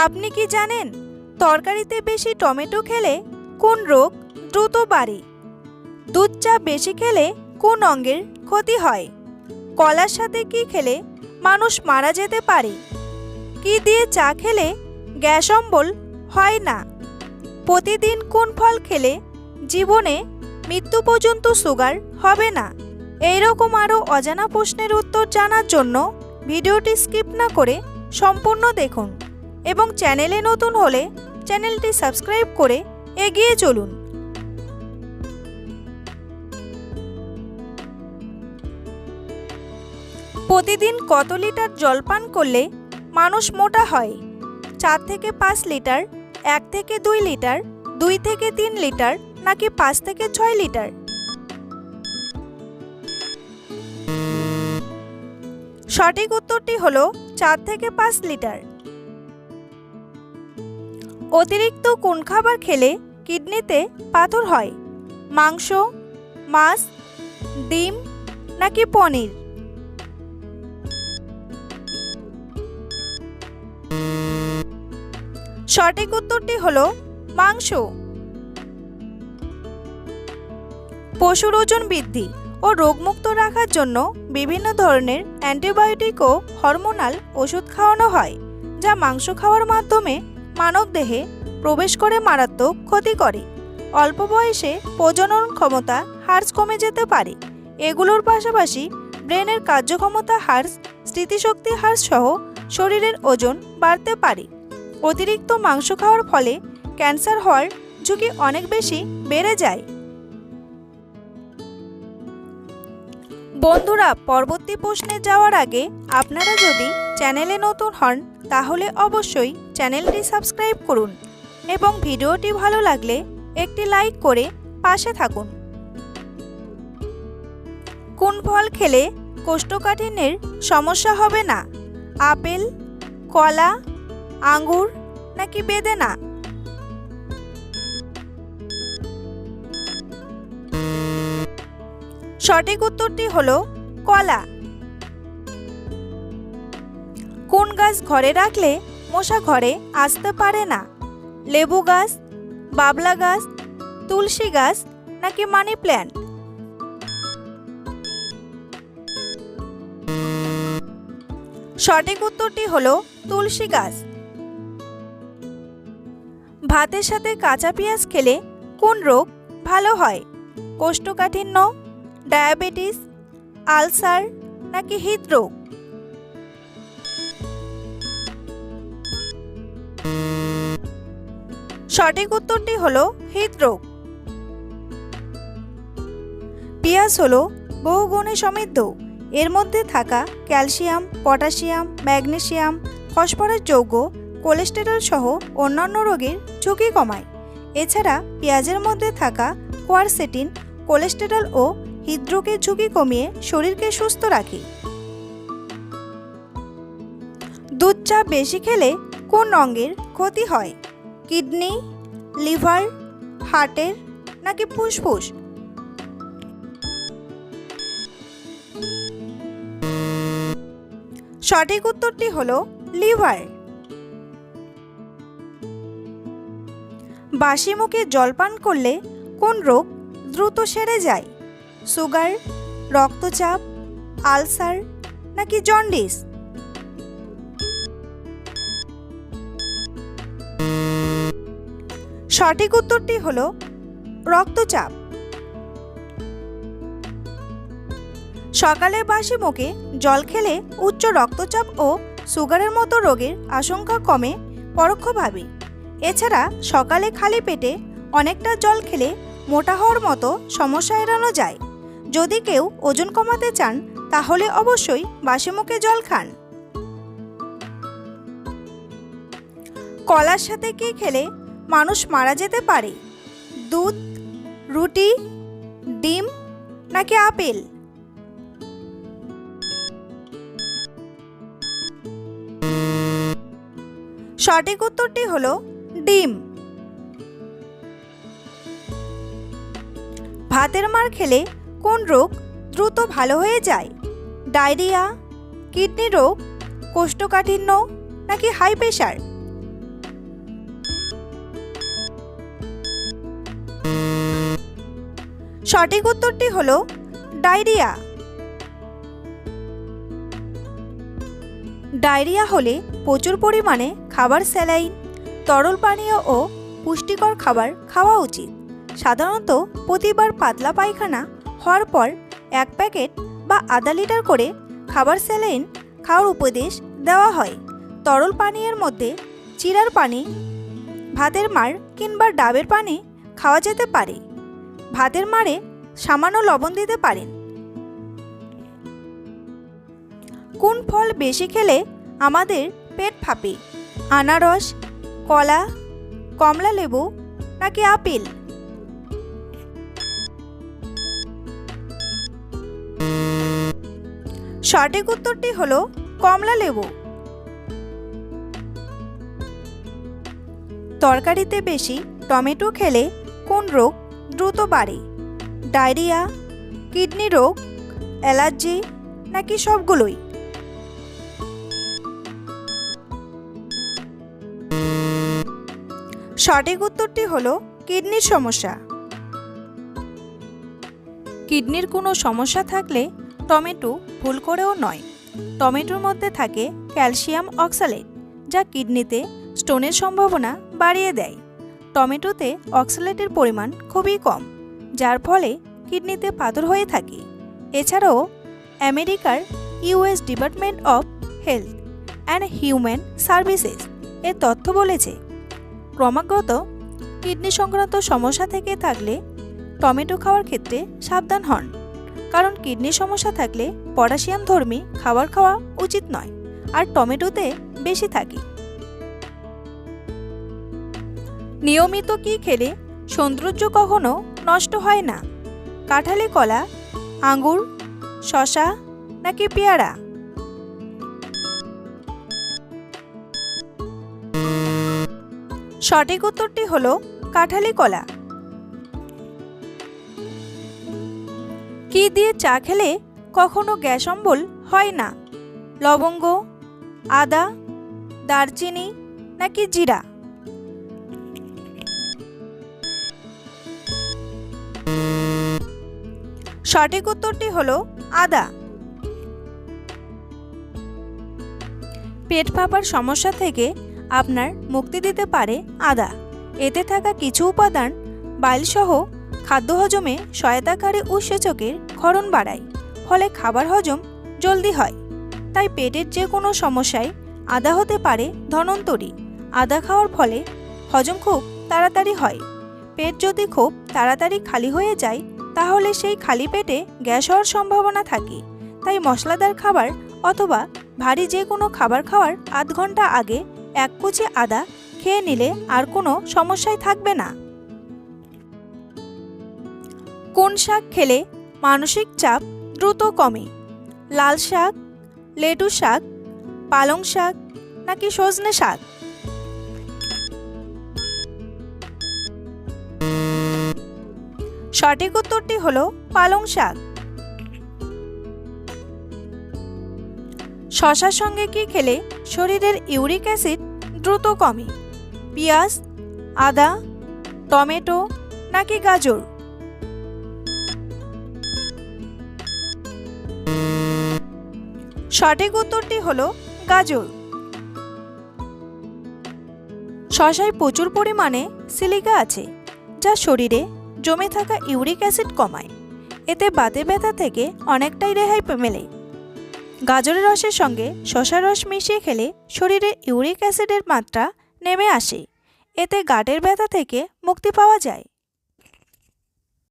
আপনি কি জানেন তরকারিতে বেশি টমেটো খেলে কোন রোগ দ্রুত বাড়ে? দুধ চা বেশি খেলে কোন অঙ্গের ক্ষতি হয়? কলার সাথে কি খেলে মানুষ মারা যেতে পারে? কি দিয়ে চা খেলে গ্যাস অম্বল হয় না? প্রতিদিন কোন ফল খেলে জীবনে মৃত্যু পর্যন্ত সুগার হবে না? এইরকম আরও অজানা প্রশ্নের উত্তর জানার জন্য ভিডিওটি স্কিপ না করে সম্পূর্ণ দেখুন এবং চ্যানেলে নতুন হলে চ্যানেলটি সাবস্ক্রাইব করে এগিয়ে চলুন। প্রতিদিন কত লিটার জল পান করলে মানুষ মোটা হয়? 4 থেকে 5 লিটার, 1 থেকে 2 লিটার, 2 থেকে 3 লিটার নাকি 5 থেকে 6 লিটার? সঠিক উত্তরটি হলো 4 থেকে 5 লিটার। অতিরিক্ত কোন খাবার খেলে কিডনিতে পাথর হয়? মাংস, মাছ, ডিম নাকি পনির? সঠিক উত্তরটি হলো মাংস। পশুর ওজন বৃদ্ধি ও রোগমুক্ত রাখার জন্য বিভিন্ন ধরনের অ্যান্টিবায়োটিক ও হরমোনাল ওষুধ খাওয়ানো হয়, যা মাংস খাওয়ার মাধ্যমে মানবদেহে প্রবেশ করে মারাত্মক ক্ষতি করে। অল্প বয়সে প্রজনন ক্ষমতা হ্রাস কমে যেতে পারে। এগুলোর পাশাপাশি ব্রেনের কার্যক্ষমতা হ্রাস, স্মৃতিশক্তি হ্রাস সহ শরীরের ওজন বাড়তে পারে। অতিরিক্ত মাংস খাওয়ার ফলে ক্যান্সার হওয়ার ঝুঁকি অনেক বেশি বেড়ে যায়। বন্ধুরা, পরবর্তী প্রশ্নে যাওয়ার আগে আপনারা যদি চ্যানেলে নতুন হন তাহলে অবশ্যই চ্যানেলটি সাবস্ক্রাইব করুন এবং ভিডিওটি ভালো লাগলে একটি লাইক করে পাশে থাকুন। কোন ফল খেলে কোষ্ঠকাঠিন্যের সমস্যা হবে না? আপেল, কলা, আঙ্গুর নাকি বেদেনা? সঠিক উত্তরটি হলো কলা। কোন গাছ ঘরে রাখলে মশা ঘরে আসতে পারে না? লেবু গাছ, বাবলা গাছ, তুলসী গাছ নাকি মানি প্ল্যান্ট? সঠিক উত্তরটি হলো তুলসী গাছ। ভাতের সাথে কাঁচা পেঁয়াজ খেলে কোন রোগ ভালো হয়? কোষ্ঠকাঠিন্য, ডায়াবেটিস, আলসার নাকি হৃদরোগ? সঠিক উত্তরটি হলো হৃদরোগ। পেঁয়াজ হলো বহুগুণে সমৃদ্ধ। এর মধ্যে থাকা ক্যালসিয়াম, পটাশিয়াম, ম্যাগনেসিয়াম, ফসফরাস যৌগ কোলেস্টেরল সহ অন্যান্য রোগের ঝুঁকি কমায়। এছাড়া পেঁয়াজের মধ্যে থাকা কোয়ারসেটিন কোলেস্টেরল ও হৃদরোগের ঝুঁকি কমিয়ে শরীরকে সুস্থ রাখে। দুধ চা বেশি খেলে কোন অঙ্গের ক্ষতি হয়? কিডনি, লিভার, হার্টের নাকি ফুসফুস? সঠিক উত্তরটি হলো লিভার। বাসি মুখে জল পান করলে কোন রোগ দ্রুত সেরে যায়? সুগার, রক্তচাপ, আলসার নাকি জন্ডিস? সঠিক উত্তরটি হলো রক্তচাপ। সকালে বাসি মুখে জল খেলে উচ্চ রক্তচাপ ও সুগারের মতো রোগের আশঙ্কা কমে পরোক্ষভাবে। এছাড়া সকালে খালি পেটে অনেকটা জল খেলে মোটা হওয়ার মতো সমস্যা এড়ানো যায়। যদি কেউ ওজন কমাতে চান তাহলে অবশ্যই বাসি মুখে জল খান। কলার সাথে কি খেলে মানুষ মারা যেতে পারে? দুধ, রুটি, ডিম নাকি আপেল? সঠিক উত্তরটি হলো ডিম। ভাতের মার খেলে কোন রোগ দ্রুত ভালো হয়ে যায়? ডায়রিয়া, কিডনি রোগ, কোষ্ঠকাঠিন্য নাকি হাই প্রেশার? সঠিক উত্তরটি হলো ডায়রিয়া। ডায়রিয়া হলে প্রচুর পরিমাণে খাবার, স্যালাইন, তরল পানীয় ও পুষ্টিকর খাবার খাওয়া উচিত। সাধারণত প্রতিবার পাতলা পায়খানা হওয়ার পর 1 প্যাকেট বা আধা লিটার করে খাবার, স্যালাইন খাওয়ার উপদেশ দেওয়া হয়। তরল পানীয়ের মধ্যে চিড়ার পানি, ভাতের মাড় কিংবা ডাবের পানি খাওয়া যেতে পারে। ভাতের মাড়ে সামান্য লবণ দিতে পারেন। কোন ফল বেশি খেলে আমাদের পেট ফাঁপে? আনারস, কলা, কমলা লেবু নাকি আপেল? সঠিক উত্তরটি হলো কমলা লেবু। তরকারিতে বেশি টমেটো খেলে কোন রোগ দ্রুত বাড়ে? ডায়রিয়া, কিডনি রোগ, অ্যালার্জি নাকি সবগুলোই? সঠিক উত্তরটি হলো কিডনির সমস্যা। কিডনির কোনো সমস্যা থাকলে টমেটো ভুল করেও নয়। টমেটোর মধ্যে থাকে ক্যালসিয়াম অক্সালেট, যা কিডনিতে স্টোনের সম্ভাবনা বাড়িয়ে দেয়। টমেটোতে অক্সালেটের পরিমাণ খুবই কম, যার ফলে কিডনিতে পাথর হয়ে থাকে। এছাড়াও আমেরিকার US department of health and human services এর তথ্য বলেছে, ক্রমাগত কিডনি সংক্রান্ত সমস্যা থেকে থাকলে টমেটো খাওয়ার ক্ষেত্রে সাবধান হন, কারণ কিডনির সমস্যা থাকলে পটাশিয়াম ধর্মী খাবার খাওয়া উচিত নয়, আর টমেটোতে বেশি থাকে। নিয়মিত কি খেলে সৌন্দর্য কখনো নষ্ট হয় না? কাঁঠালি কলা, আঙ্গুর, শসা নাকি পেয়ারা? সঠিক উত্তরটি হলো কাঁঠালি কলা। কি দিয়ে চা খেলে কখনো গ্যাস অম্বল হয় না? লবঙ্গ, আদা, দারচিনি নাকি জিরা? সঠিক উত্তরটি হলো আদা। পেট ফাঁপার সমস্যা থেকে আপনার মুক্তি দিতে পারে আদা। এতে থাকা কিছু উপাদান বাইলসহ খাদ্য হজমে সহায়তাকারী উৎসেচকের ক্ষরণ বাড়ায়, ফলে খাবার হজম জলদি হয়। তাই পেটের যে কোনো সমস্যায় আদা হতে পারে ধন্বন্তরী। আদা খাওয়ার ফলে হজম খুব তাড়াতাড়ি হয়। পেট যদি খুব তাড়াতাড়ি খালি হয়ে যায়, তাহলে সেই খালি পেটে গ্যাস হওয়ার সম্ভাবনা থাকে। তাই মশলাদার খাবার অথবা ভারী যে কোনো খাবার খাওয়ার আধ ঘন্টা আগে 1 কুচি আদা খেয়ে নিলে আর কোনো সমস্যাই থাকবে না। কোন শাক খেলে মানসিক চাপ দ্রুত কমে? লাল শাক, লেটু শাক, পালং শাক নাকি সজনে শাক? সঠিক উত্তরটি হলো পালং শাক। শসার সঙ্গে কি খেলে শরীরের ইউরিক অ্যাসিড দ্রুত কমে? পেঁয়াজ, আদা, টমেটো নাকি গাজর? সঠিক উত্তরটি হলো গাজর। শসায় প্রচুর পরিমাণে সিলিকা আছে, যা শরীরে জমে থাকা ইউরিক অ্যাসিড কমায়। এতে বাতে ব্যথা থেকে অনেকটাই রেহাই মেলে। গাজরের রসের সঙ্গে শসার রস মিশিয়ে খেলে শরীরে ইউরিক অ্যাসিডের মাত্রা নেমে আসে। এতে গাঁটের ব্যথা থেকে মুক্তি পাওয়া যায়।